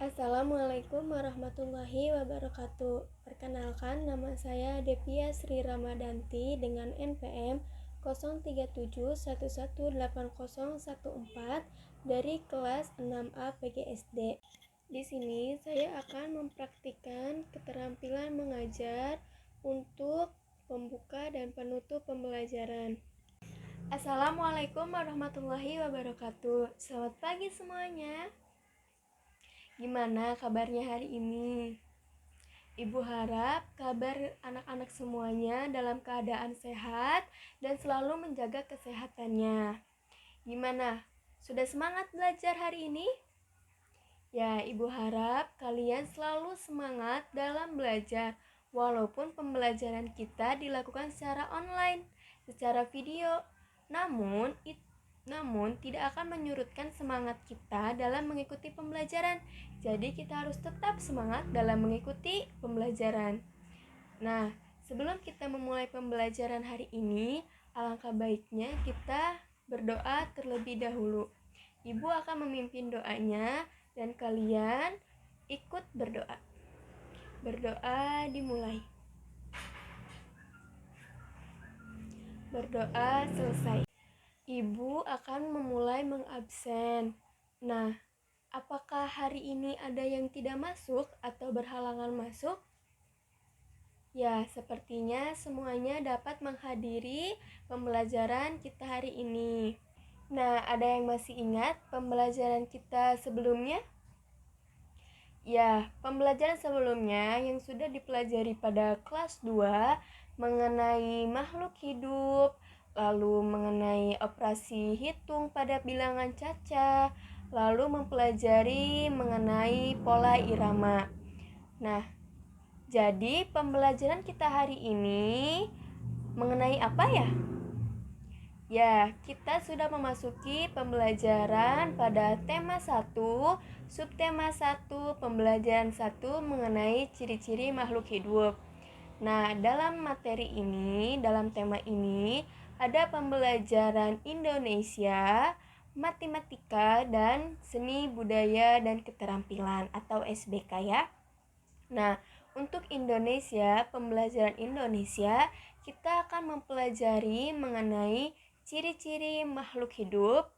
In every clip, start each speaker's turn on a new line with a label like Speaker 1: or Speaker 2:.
Speaker 1: Assalamualaikum warahmatullahi wabarakatuh. Perkenalkan, nama saya Devia Sri Ramadanti dengan NPM 0371180114 dari kelas 6A PGSD. Di sini saya akan mempraktikkan keterampilan mengajar untuk pembuka dan penutup pembelajaran. Assalamualaikum warahmatullahi wabarakatuh. Selamat pagi semuanya. Gimana kabarnya hari ini? Ibu harap kabar anak-anak semuanya dalam keadaan sehat dan selalu menjaga kesehatannya. Gimana? Sudah semangat belajar hari ini? Ya, Ibu harap kalian selalu semangat dalam belajar, walaupun pembelajaran kita dilakukan secara online, secara video. Namun tidak akan menyurutkan semangat kita dalam mengikuti pembelajaran. Jadi kita harus tetap semangat dalam mengikuti pembelajaran. Nah, sebelum kita memulai pembelajaran hari ini, alangkah baiknya kita berdoa terlebih dahulu. Ibu akan memimpin doanya dan kalian ikut berdoa. Berdoa dimulai. Berdoa selesai. Ibu akan memulai mengabsen. Nah, apakah hari ini ada yang tidak masuk atau berhalangan masuk? Ya, sepertinya semuanya dapat menghadiri pembelajaran kita hari ini. Nah, ada yang masih ingat pembelajaran kita sebelumnya? Ya, pembelajaran sebelumnya yang sudah dipelajari pada kelas 2 mengenai makhluk hidup, lalu mengenai operasi hitung pada bilangan caca, lalu mempelajari mengenai pola irama. Nah, jadi pembelajaran kita hari ini mengenai apa ya? Ya, kita sudah memasuki pembelajaran pada tema 1, subtema 1, pembelajaran 1 mengenai ciri-ciri makhluk hidup. Nah, dalam materi ini, dalam tema ini, ada pembelajaran Indonesia, matematika, dan seni budaya dan keterampilan atau SBK ya. Nah, untuk Indonesia, pembelajaran Indonesia, kita akan mempelajari mengenai ciri-ciri makhluk hidup.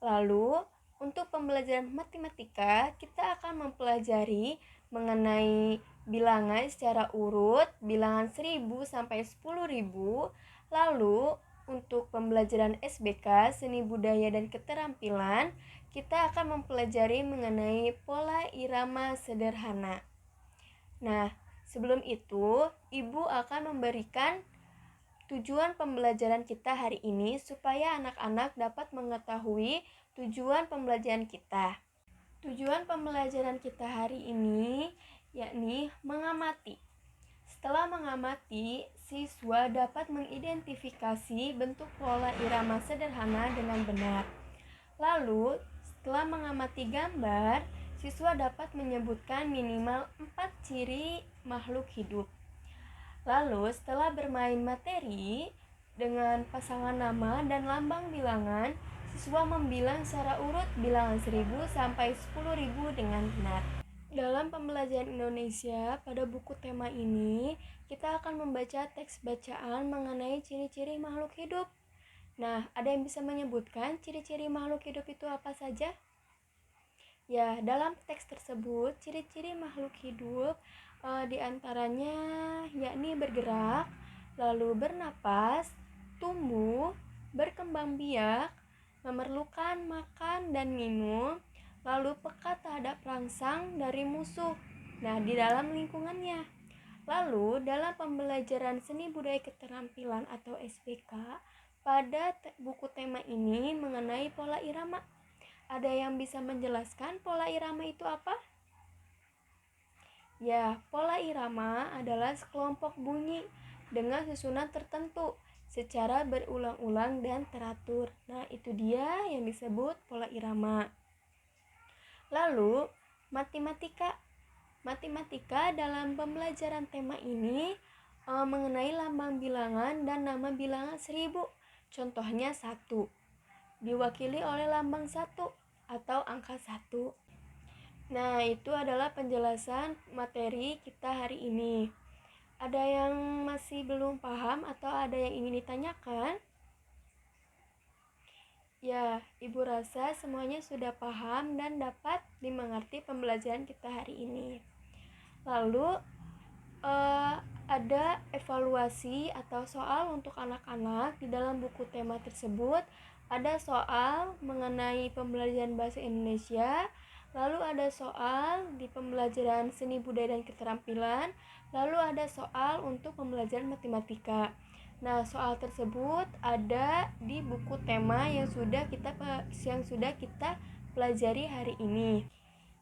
Speaker 1: Lalu, untuk pembelajaran matematika, kita akan mempelajari mengenai bilangan secara urut, bilangan 1000 sampai 10.000. Lalu, untuk pembelajaran SBK, seni budaya dan keterampilan, kita akan mempelajari mengenai pola irama sederhana. Nah, sebelum itu, Ibu akan memberikan tujuan pembelajaran kita hari ini supaya anak-anak dapat mengetahui tujuan pembelajaran kita. Tujuan pembelajaran kita hari ini yakni mengamati. Setelah mengamati, siswa dapat mengidentifikasi bentuk pola irama sederhana dengan benar. Lalu, setelah mengamati gambar, siswa dapat menyebutkan minimal 4 ciri makhluk hidup. Lalu, setelah bermain materi dengan pasangan nama dan lambang bilangan, siswa membilang secara urut bilangan 1000 sampai 10.000 dengan benar. Dalam pembelajaran Indonesia, pada buku tema ini, kita akan membaca teks bacaan mengenai ciri-ciri makhluk hidup. Nah, ada yang bisa menyebutkan ciri-ciri makhluk hidup itu apa saja? Ya, dalam teks tersebut, ciri-ciri makhluk hidup diantaranya yakni bergerak, lalu bernapas, tumbuh, berkembang biak, memerlukan makan dan minum, lalu peka terhadap rangsang dari musuh. Nah, di dalam lingkungannya. Lalu, dalam pembelajaran seni budaya keterampilan atau SBK, pada buku tema ini mengenai pola irama. Ada yang bisa menjelaskan pola irama itu apa? Ya, pola irama adalah sekelompok bunyi dengan susunan tertentu secara berulang-ulang dan teratur. Nah, itu dia yang disebut pola irama. Lalu, matematika. Matematika dalam pembelajaran tema ini mengenai lambang bilangan dan nama bilangan 1000. Contohnya 1. Diwakili oleh lambang 1 atau angka 1. Nah, itu adalah penjelasan materi kita hari ini. Ada yang masih belum paham atau ada yang ingin ditanyakan? Ya, Ibu rasa semuanya sudah paham dan dapat dimengerti pembelajaran kita hari ini. Lalu, ada evaluasi atau soal untuk anak-anak di dalam buku tema tersebut. Ada soal mengenai pembelajaran bahasa Indonesia, lalu ada soal di pembelajaran seni budaya dan keterampilan, lalu ada soal untuk pembelajaran matematika. Nah, soal tersebut ada di buku tema yang sudah kita pelajari hari ini.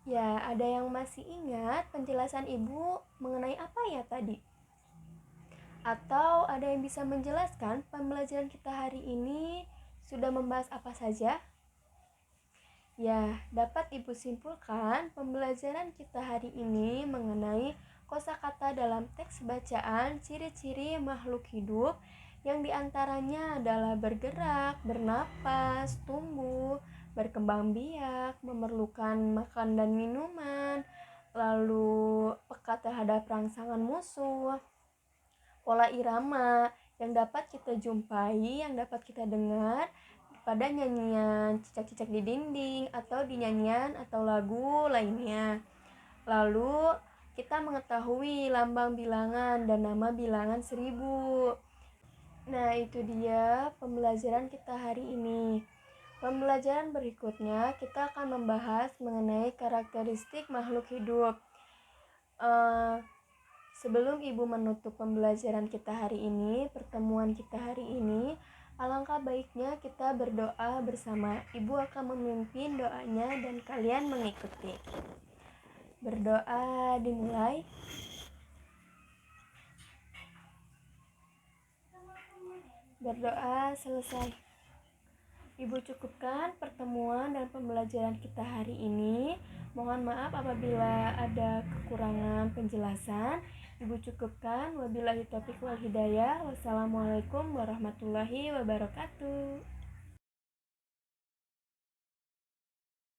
Speaker 1: Ya, ada yang masih ingat penjelasan Ibu mengenai apa ya tadi? Atau ada yang bisa menjelaskan pembelajaran kita hari ini sudah membahas apa saja? Ya, dapat Ibu simpulkan pembelajaran kita hari ini mengenai kosakata dalam teks bacaan, ciri-ciri makhluk hidup yang diantaranya adalah bergerak, bernapas, tumbuh, berkembang biak, memerlukan makan dan minuman, lalu peka terhadap rangsangan musuh, pola irama yang dapat kita jumpai, yang dapat kita dengar pada nyanyian cicak-cicak di dinding atau di nyanyian atau lagu lainnya. Lalu kita mengetahui lambang bilangan dan nama bilangan 1000. Nah, itu dia pembelajaran kita hari ini. Pembelajaran berikutnya kita akan membahas mengenai karakteristik makhluk hidup. Sebelum Ibu menutup pembelajaran kita hari ini, pertemuan kita hari ini, alangkah baiknya kita berdoa bersama. Ibu akan memimpin doanya dan kalian mengikuti. Berdoa dimulai. Berdoa selesai. Ibu cukupkan pertemuan dan pembelajaran kita hari ini. Mohon maaf apabila ada kekurangan penjelasan. Ibu cukupkan. Wabillahi taufiq wal hidayah. Wassalamualaikum warahmatullahi wabarakatuh.